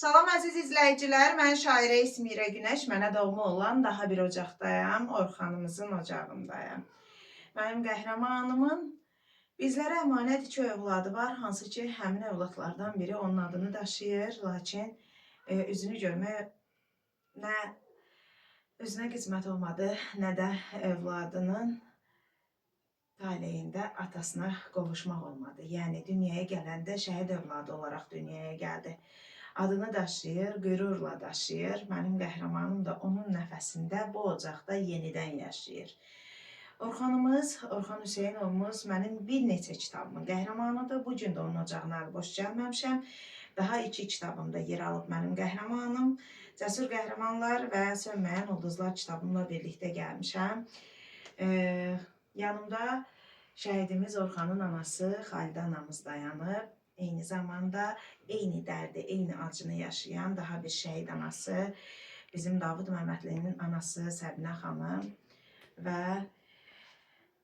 Salam əziz izləyicilər, mən şairə İsmirə Günəş, mənə doğma olan daha bir ocaqdayam, Orxanımızın ocağındayam. Mənim qəhrəmanımın bizlərə əmanət 2 övladı var, hansı ki, həmin övladlardan biri onun adını daşıyır, lakin üzünü görmək nə özünə qismət olmadı, nə də övladının taleyində atasına qovuşmaq olmadı. Yəni, dünyaya gələndə şəhid övladı olaraq dünyaya gəldi. Adını daşıyır, qürurla daşıyır. Mənim qəhrəmanım da onun nəfəsində bu ocaqda yenidən yaşayır. Orxanımız, Orxan Hüseynovumuz mənim bir neçə kitabımın qəhrəmanıdır. Bu gün də onun ocağına boş gəlməmişəm. Daha 2 kitabımda yer alıb mənim qəhrəmanım. Cəsur qəhrəmanlar və Sönməyən ulduzlar kitabımla birlikdə gəlmişəm. Yanımda şəhidimiz Orxanın anası Xalidə anamız dayanıb. Eyni zamanda eyni dərdi, eyni acını yaşayan daha bir şəhid anası, bizim Davud Məmmədlinin anası Səbinə xanım və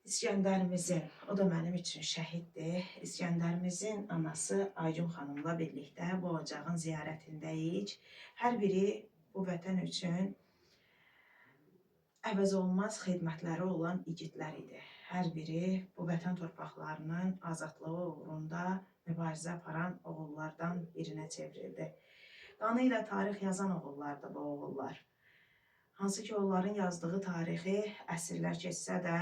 İskəndərimizin, o da mənim üçün şəhiddir, İskəndərimizin anası Aygün xanımla birlikdə bu ocağın ziyarətindəyik. Hər biri bu vətən üçün əvəz olmaz xidmətləri olan igidlər idi. Hər biri bu vətən torpaqlarının azadlığı uğrunda mübarizə aparan oğullardan birinə çevrildi. Qanı ilə tarix yazan oğullardır bu oğullar. Hansı ki, onların yazdığı tarixi əsrlər keçsə də,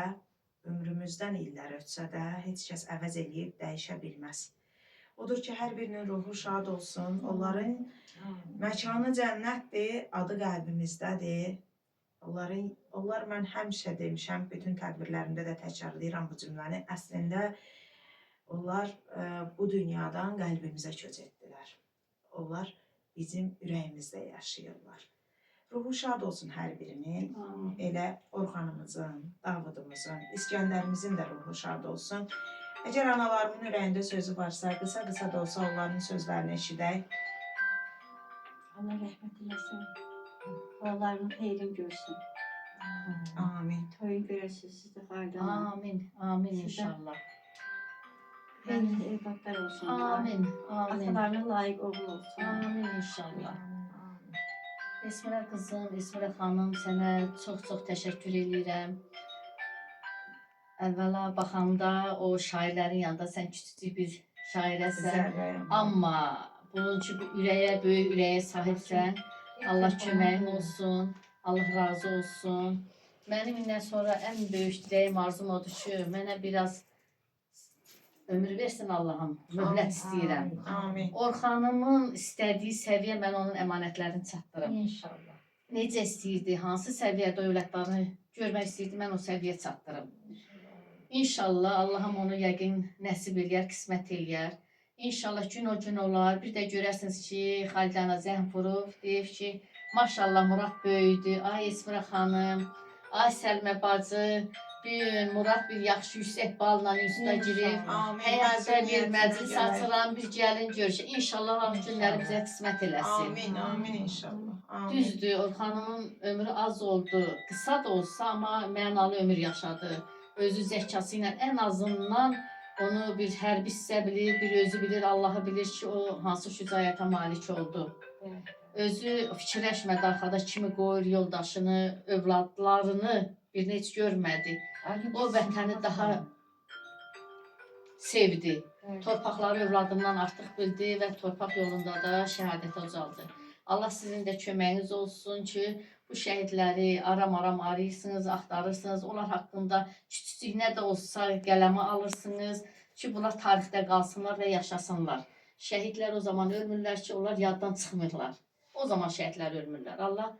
ömrümüzdən illər ötsə də, heç kəs əvəz eləyib dəyişə bilməz. Odur ki, hər birinin ruhu şad olsun. Onların məkanı cənnətdir, adı qəlbimizdədir. Onlar mən həmişə demişəm, bütün tədbirlərimdə də təkrarlayıram bu cümləni. Əslində, onlar bu dünyadan qəlbimizə köç etdilər. Onlar bizim ürəyimizdə yaşayırlar. Ruhu şad olsun hər birinin. Elə Orxanımızın, Davudumuzun, İskəndərimizin də ruhu şad olsun. Əgər analarımın ürəyində sözü varsa, qısa da olsa onların sözlərini eşidək. Allah rəhmət eləsin. Oğullarının xeyrini görsün. Amin. Toyun görəsiniz siz də Xalidə. Amin. Amin inşallah. Xeyirli evlatlar olsun. Amin. Amin. Atalarına layiq oğul olsun. Amin inşallah. İsmirə qızım, İsmirə xanım, sənə çox-çox təşəkkür edirəm. Əvvəla baxanda o şairlərin yanında sən küçücük bir şairəsən. Amma bunun ki, bu ürəyə, böyük ürəyə sahibsən. Allah köməyin olsun. Allah razı olsun. Mənim indən sonra ən böyük diləyim, arzum odur ki, mənə biraz ömür versin Allahım. Möhlət istəyirəm. Amin. Orxanımın istədiyi səviyyə mən onun əmanətlərini çatdırım. İnşallah. Necə istəyirdi, hansı səviyyədə övladlarını görmək istəyirdi, mən o səviyyə çatdırım. İnşallah Allahım onu yəqin nəsib eləyər, qismət eləyər. İnşallah gün o gün olar. Bir də görərsiniz ki, Xalidə ana zəng vurub, deyib ki, maşallah Murad böyüdü, ay İsmirə xanım, ay Səlmə bacı, bir Murad bir yaxşı yüksək balla üstə girib, həyatda bir məclis açılan bir gəlin görüşə. İnşallah Allah günləri bizə qismət eləsin. Amin, amin inşallah. Amin. Düzdür, Orxanımın ömrü az oldu, qısa da olsa amma mənalı ömür yaşadı. Özü zəkası ilə ən azından onu bir hərbi hissə bilir, bir özü bilir, Allahı bilir ki, o hansı şücaətə malik oldu. Özü fikirləşmədi arxada kimi qoyur yoldaşını, övladlarını birini heç görmədi. O vətəni daha sevdi. Torpaqları övladından artıq bildi və torpaq yolunda da şəhadətə ucaldı. Allah sizin də köməyiniz olsun ki, bu şəhidləri aram-aram arayırsınız, axtarırsınız. Onlar haqqında küçücük nə də olsa qələmə alırsınız ki, bunlar tarixdə qalsınlar və yaşasınlar. Şəhidlər o zaman ölmürlər ki, onlar yaddan çıxmırlar. O zaman şəhidlər ölmürlər. Allah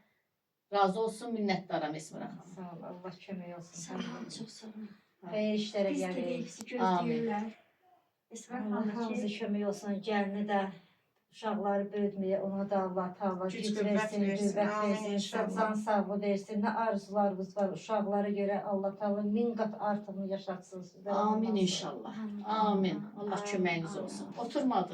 razı olsun, minnətdaram İsmirə xanım. Sağ ol, Allah kömək olsun. Sağ olun, çox sağ olun. Xeyir işlərə Biz gəlir. gedib bizi gözləyirlər. Allah hamısı kömək olsun, gəlini də uşaqları böyütməyə, ona da Allah Taala güc versin, qüvvət versin, can sağlığı versin. Nə arzularınız var, uşaqlara görə Allah Taala 1000 qat artığını yaşatsın sizə. Amin inşallah. Amin. Allah köməyiniz olsun. Oturmadıq.